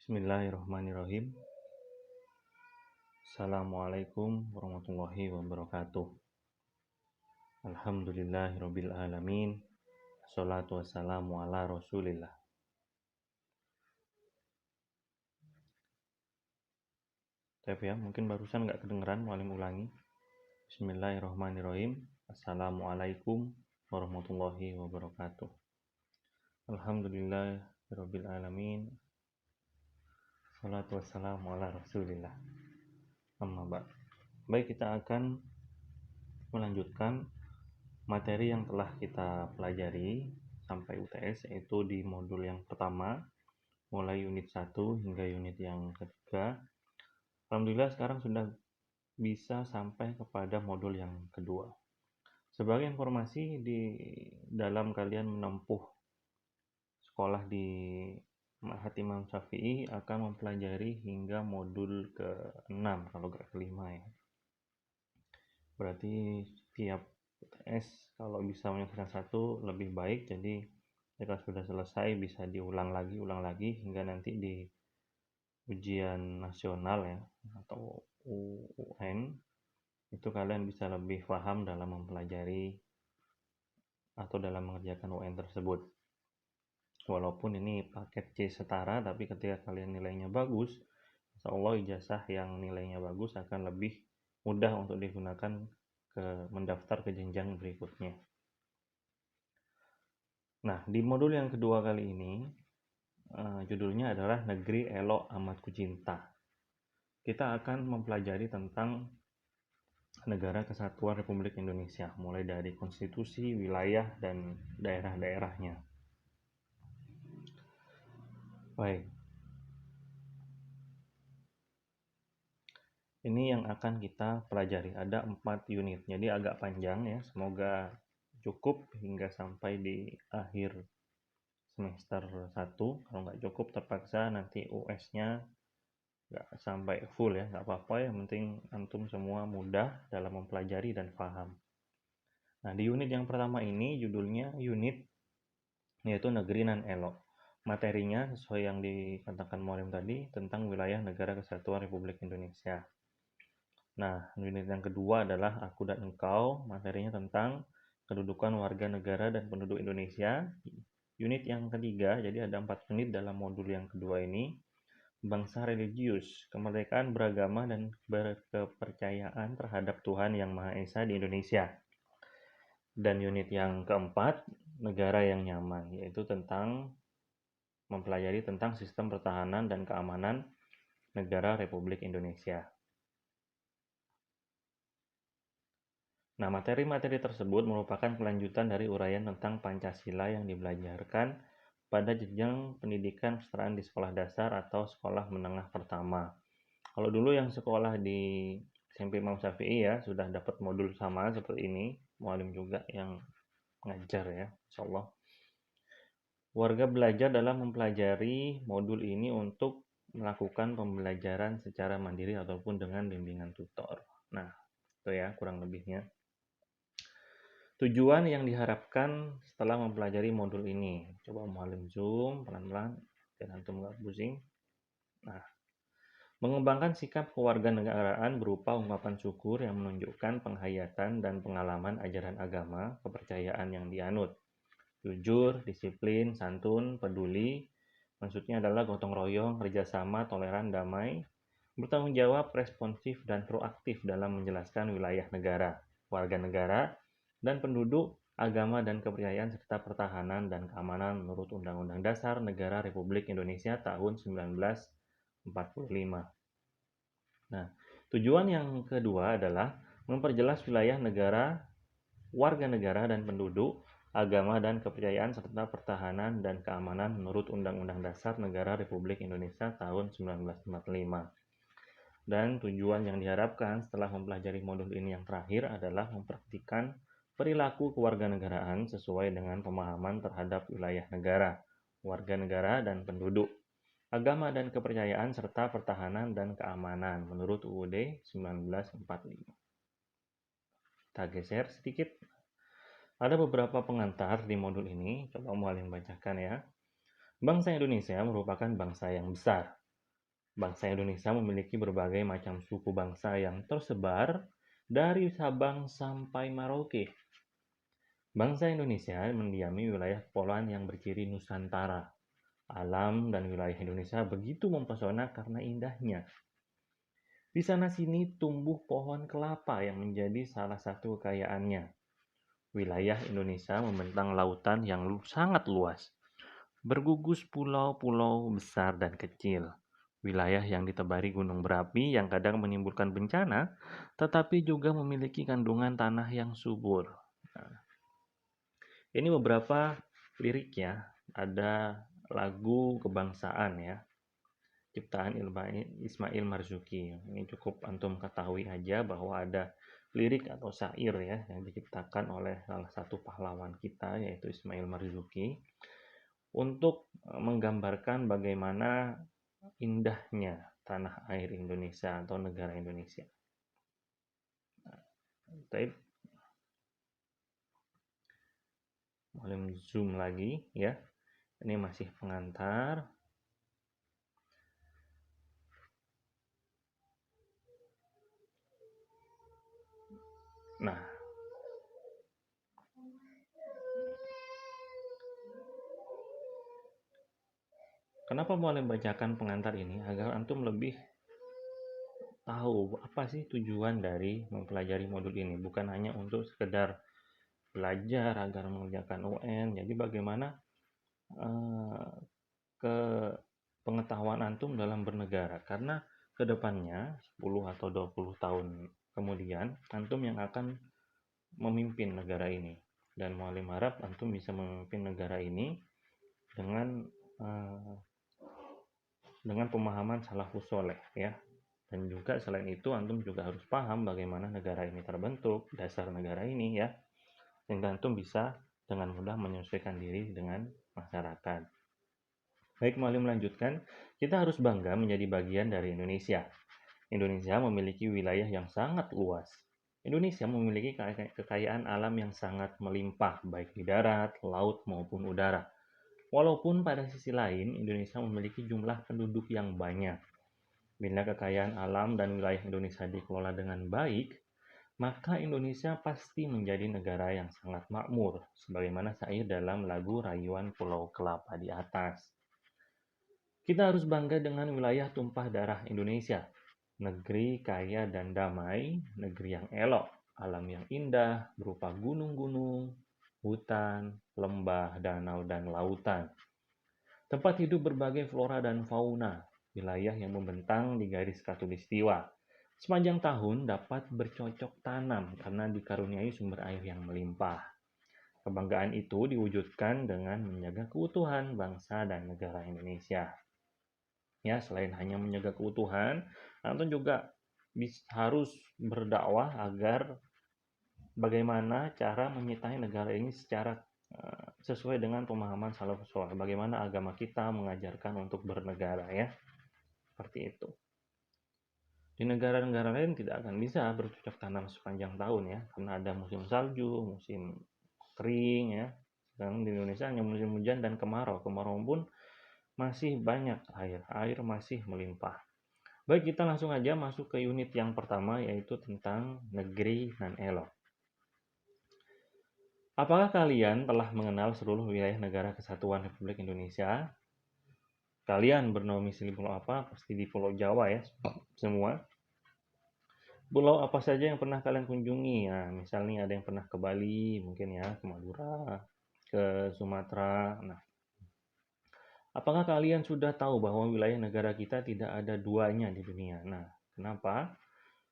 Bismillahirrahmanirrahim. Assalamualaikum warahmatullahi wabarakatuh. Alhamdulillahirabbil alamin. Wassalatu wassalamu ala Rasulillah. Tapi ya, mungkin barusan nggak kedengeran, mau ulangi. Bismillahirrahmanirrahim. Assalamualaikum warahmatullahi wabarakatuh. Alhamdulillahirabbil alamin. Wassalatu wassalamu ala Rasulillah. Amma ba'd. Baik, kita akan melanjutkan materi yang telah kita pelajari sampai UTS, yaitu di modul yang pertama, mulai unit 1 hingga unit yang ketiga. Alhamdulillah sekarang sudah bisa sampai kepada modul yang kedua. Sebagai informasi, di dalam kalian menempuh sekolah di Ma'had Imam Syafi'i akan mempelajari hingga modul ke-6 kalau nggak ke-5 ya. Berarti tiap UTS kalau bisa menyelesaikan satu lebih baik, jadi jika sudah selesai bisa diulang lagi hingga nanti di ujian nasional ya atau UN itu kalian bisa lebih paham dalam mempelajari atau dalam mengerjakan UN tersebut. Walaupun ini paket C setara, tapi ketika kalian nilainya bagus, insya Allah ijazah yang nilainya bagus akan lebih mudah untuk digunakan mendaftar ke jenjang berikutnya. Nah, di modul yang kedua kali ini, judulnya adalah Negeri Elok Amat Kucinta. Kita akan mempelajari tentang Negara Kesatuan Republik Indonesia, mulai dari konstitusi, wilayah, dan daerah-daerahnya. Baik. Ini yang akan kita pelajari. Ada 4 unit, jadi agak panjang ya. Semoga cukup hingga sampai di akhir semester 1. Kalau nggak cukup terpaksa nanti US-nya nggak sampai full ya, nggak apa-apa. Yang penting antum semua mudah dalam mempelajari dan paham. Nah, di unit yang pertama ini judulnya unit yaitu Negeri Nan Elok. Materinya sesuai yang dikatakan Mualim tadi tentang wilayah negara kesatuan Republik Indonesia. Nah, unit yang kedua adalah Aku dan Engkau. Materinya tentang kedudukan warga negara dan penduduk Indonesia. Unit yang ketiga, jadi ada 4 unit dalam modul yang kedua ini. Bangsa religius, kemerdekaan beragama dan berkepercayaan terhadap Tuhan Yang Maha Esa di Indonesia. Dan unit yang keempat, negara yang nyaman, yaitu tentang mempelajari tentang sistem pertahanan dan keamanan negara Republik Indonesia. Nah, materi-materi tersebut merupakan kelanjutan dari uraian tentang Pancasila yang dibelajarkan pada jenjang pendidikan kesetaraan di sekolah dasar atau sekolah menengah pertama. Kalau dulu yang sekolah di SMP Imam Syafi'i ya sudah dapat modul sama seperti ini, mualim juga yang ngajar ya, insyaallah. Warga belajar dalam mempelajari modul ini untuk melakukan pembelajaran secara mandiri ataupun dengan bimbingan tutor. Nah, itu ya kurang lebihnya. Tujuan yang diharapkan setelah mempelajari modul ini. Coba mualim zoom pelan-pelan dan antum nggak pusing. Nah, mengembangkan sikap kewarganegaraan berupa ungkapan syukur yang menunjukkan penghayatan dan pengalaman ajaran agama, kepercayaan yang dianut. Jujur, disiplin, santun, peduli, maksudnya adalah gotong royong, kerjasama, toleran, damai, bertanggung jawab, responsif, dan proaktif dalam menjelaskan wilayah negara, warga negara, dan penduduk, agama dan kepercayaan serta pertahanan dan keamanan menurut Undang-Undang Dasar Negara Republik Indonesia tahun 1945. Nah, tujuan yang kedua adalah memperjelas wilayah negara, warga negara dan penduduk, agama dan kepercayaan serta pertahanan dan keamanan menurut Undang-Undang Dasar Negara Republik Indonesia tahun 1945. Dan tujuan yang diharapkan setelah mempelajari modul ini yang terakhir adalah mempraktikkan perilaku kewarganegaraan sesuai dengan pemahaman terhadap wilayah negara, warga negara dan penduduk, agama dan kepercayaan serta pertahanan dan keamanan menurut UUD 1945. Kita geser sedikit. Ada beberapa pengantar di modul ini, coba mualim bacakan ya. Bangsa Indonesia merupakan bangsa yang besar, Bangsa Indonesia memiliki berbagai macam suku bangsa yang tersebar dari Sabang sampai Merauke. Bangsa Indonesia mendiami wilayah kepulauan yang berciri Nusantara. Alam dan wilayah Indonesia begitu mempesona karena indahnya. Di sana-sini tumbuh pohon kelapa yang menjadi salah satu kekayaannya. Wilayah Indonesia membentang lautan yang sangat luas, bergugus pulau-pulau besar dan kecil. Wilayah yang ditebari gunung berapi yang kadang menimbulkan bencana, tetapi juga memiliki kandungan tanah yang subur. Nah, ini beberapa lirik ya, ada lagu kebangsaan ya, ciptaan Ismail Marzuki. Ini cukup antum ketahui aja bahwa ada lirik atau syair ya yang diciptakan oleh salah satu pahlawan kita yaitu Ismail Marzuki untuk menggambarkan bagaimana indahnya tanah air Indonesia atau negara Indonesia. Baik, boleh zoom lagi ya. Ini masih pengantar. Nah, kenapa boleh bacakan pengantar ini? Agar antum lebih tahu apa sih tujuan dari mempelajari modul ini. Bukan hanya untuk sekedar belajar agar mengerjakan UN. Jadi bagaimana ke pengetahuan antum dalam bernegara. Karena kedepannya 10 atau 20 tahun kemudian antum yang akan memimpin negara ini. Dan Mualim harap antum bisa memimpin negara ini dengan pemahaman salafus soleh ya. Dan juga selain itu antum juga harus paham bagaimana negara ini terbentuk, dasar negara ini ya. Sehingga antum bisa dengan mudah menyesuaikan diri dengan masyarakat. Baik, Mualim melanjutkan, kita harus bangga menjadi bagian dari Indonesia. Indonesia memiliki wilayah yang sangat luas. Indonesia memiliki kekayaan alam yang sangat melimpah, baik di darat, laut, maupun udara. Walaupun pada sisi lain, Indonesia memiliki jumlah penduduk yang banyak. Bila kekayaan alam dan wilayah Indonesia dikelola dengan baik, maka Indonesia pasti menjadi negara yang sangat makmur, sebagaimana syair dalam lagu Rayuan Pulau Kelapa di atas. Kita harus bangga dengan wilayah tumpah darah Indonesia. Negeri kaya dan damai, negeri yang elok, alam yang indah berupa gunung-gunung, hutan, lembah, danau, dan lautan. Tempat hidup berbagai flora dan fauna, wilayah yang membentang di garis khatulistiwa. Sepanjang tahun dapat bercocok tanam karena dikaruniai sumber air yang melimpah. Kebanggaan itu diwujudkan dengan menjaga keutuhan bangsa dan negara Indonesia. Ya, selain hanya menjaga keutuhan, antum juga harus berdakwah agar bagaimana cara menyitahi negara ini secara sesuai dengan pemahaman salafus saleh. Bagaimana agama kita mengajarkan untuk bernegara ya. Seperti itu. Di negara-negara lain tidak akan bisa bercocok tanam sepanjang tahun ya, karena ada musim salju, musim kering ya. Dan di Indonesia hanya musim hujan dan kemarau. Kemarau pun masih banyak air masih melimpah. Baik, kita langsung aja masuk ke unit yang pertama yaitu tentang negeri nan elok. Apakah kalian telah mengenal seluruh wilayah negara kesatuan Republik Indonesia? Kalian berdomisili pulau apa? Pasti di Pulau Jawa ya, semua. Pulau apa saja yang pernah kalian kunjungi? Nah, misalnya ada yang pernah ke Bali, mungkin ya, ke Madura, ke Sumatera. Nah, apakah kalian sudah tahu bahwa wilayah negara kita tidak ada duanya di dunia? Nah, kenapa?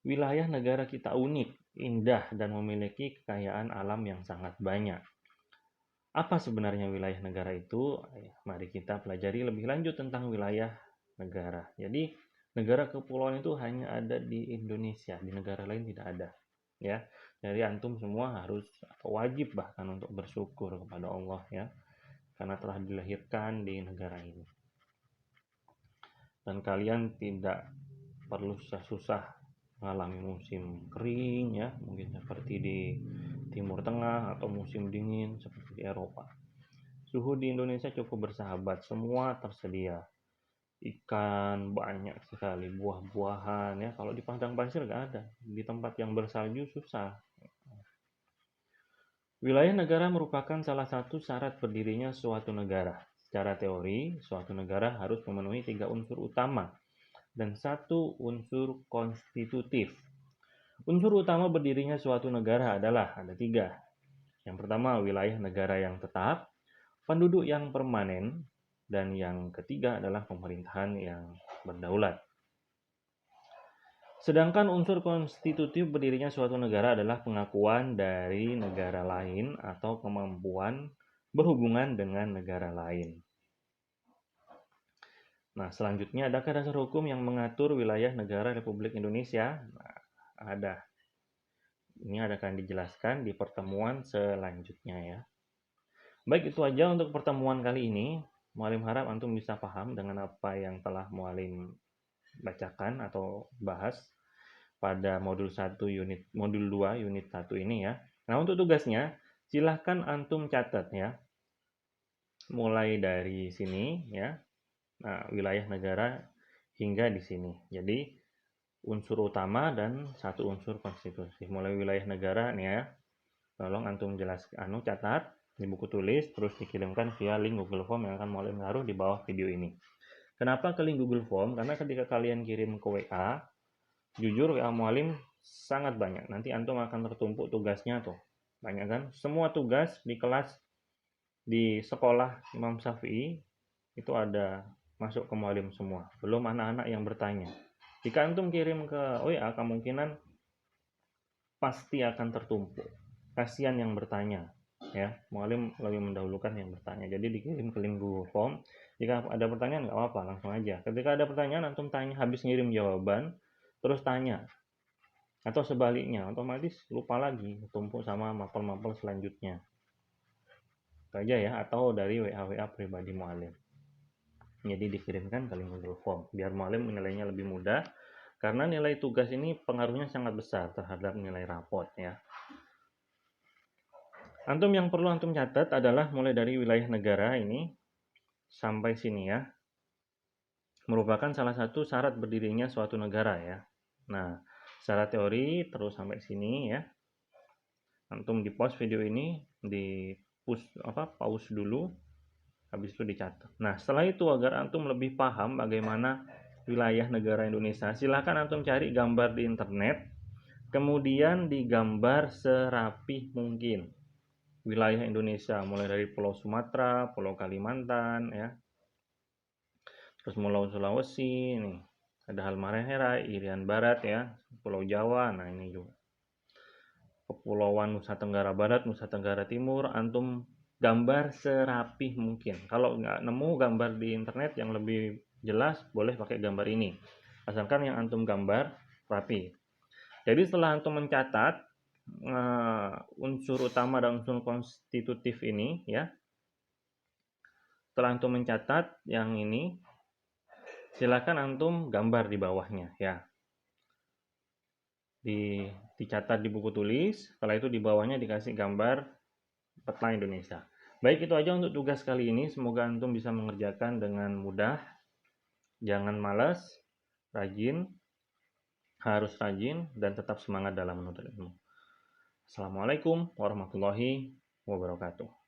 Wilayah negara kita unik, indah, dan memiliki kekayaan alam yang sangat banyak. Apa sebenarnya wilayah negara itu? Mari kita pelajari lebih lanjut tentang wilayah negara. Jadi, negara kepulauan itu hanya ada di Indonesia, di negara lain tidak ada. Ya, jadi antum semua harus atau wajib bahkan untuk bersyukur kepada Allah ya, karena telah dilahirkan di negara ini. Dan kalian tidak perlu susah-susah mengalami musim kering ya, mungkin seperti di Timur Tengah atau musim dingin seperti di Eropa. Suhu di Indonesia cukup bersahabat, semua tersedia. ikan, banyak sekali buah-buahan ya. Kalau di padang pasir nggak ada, di tempat yang bersalju susah. Wilayah negara merupakan salah satu syarat berdirinya suatu negara. Secara teori, suatu negara harus memenuhi 3 unsur utama dan 1 unsur konstitutif. Unsur utama berdirinya suatu negara adalah ada 3. Yang pertama, wilayah negara yang tetap, penduduk yang permanen, dan yang ketiga adalah pemerintahan yang berdaulat. Sedangkan unsur konstitutif berdirinya suatu negara adalah pengakuan dari negara lain atau kemampuan berhubungan dengan negara lain. Nah, selanjutnya, adakah dasar hukum yang mengatur wilayah negara Republik Indonesia? Nah, ada. Ini akan dijelaskan di pertemuan selanjutnya ya. Baik, itu aja untuk pertemuan kali ini. Mualim harap antum bisa paham dengan apa yang telah Mualim bacakan atau bahas pada modul 2 unit 1 ini ya. Nah, untuk tugasnya silahkan antum catat ya. Mulai dari sini ya. Nah, wilayah negara hingga di sini. Jadi unsur utama dan 1 unsur konstitusi. Mulai wilayah negara nih ya. Tolong antum catat di buku tulis, terus dikirimkan via link Google Form yang akan Mualim taruh di bawah video ini. Kenapa ke link Google Form? Karena ketika kalian kirim ke WA, jujur WA Mualim sangat banyak. Nanti antum akan tertumpuk tugasnya tuh. Banyak kan? Semua tugas di kelas di sekolah Imam Syafi'i itu ada masuk ke Mualim semua. Belum anak-anak yang bertanya. Jika antum kirim ke WA, kemungkinan pasti akan tertumpuk. Kasihan yang bertanya ya. Mualim lebih mendahulukan yang bertanya. Jadi dikirim ke link Google Form. Jika ada pertanyaan nggak apa-apa, langsung aja. Ketika ada pertanyaan, antum tanya, habis ngirim jawaban, terus tanya. Atau sebaliknya, otomatis lupa lagi, tumpuk sama mapel-mapel selanjutnya. Itu aja ya, atau dari WA pribadi Mualim. Jadi dikirimkan ke link Google Form, biar Mualim menilainya lebih mudah, karena nilai tugas ini pengaruhnya sangat besar terhadap nilai rapot ya. Antum yang perlu antum catat adalah mulai dari wilayah negara ini sampai sini ya. Merupakan salah satu syarat berdirinya suatu negara ya. Nah, secara teori terus sampai sini ya. Antum di pause video ini, di pause dulu, habis itu dicatat. Nah, setelah itu agar antum lebih paham bagaimana wilayah negara Indonesia, silahkan antum cari gambar di internet, kemudian digambar serapih mungkin wilayah Indonesia, mulai dari Pulau Sumatera, Pulau Kalimantan ya, terus Pulau Sulawesi, nih ada Halmahera, Irian Barat ya, Pulau Jawa, nah ini juga Kepulauan Nusa Tenggara Barat, Nusa Tenggara Timur, antum gambar serapih mungkin. Kalau nggak nemu gambar di internet yang lebih jelas, boleh pakai gambar ini, asalkan yang antum gambar rapi. Jadi setelah antum mencatat unsur utama dan unsur konstitutif ini ya, setelah antum mencatat yang ini, silakan antum gambar di bawahnya ya. Dicatat di buku tulis, setelah itu di bawahnya dikasih gambar peta Indonesia. Baik, itu aja untuk tugas kali ini. Semoga antum bisa mengerjakan dengan mudah. Jangan malas, rajin, harus rajin, dan tetap semangat dalam menuntut ilmu. Assalamualaikum warahmatullahi wabarakatuh.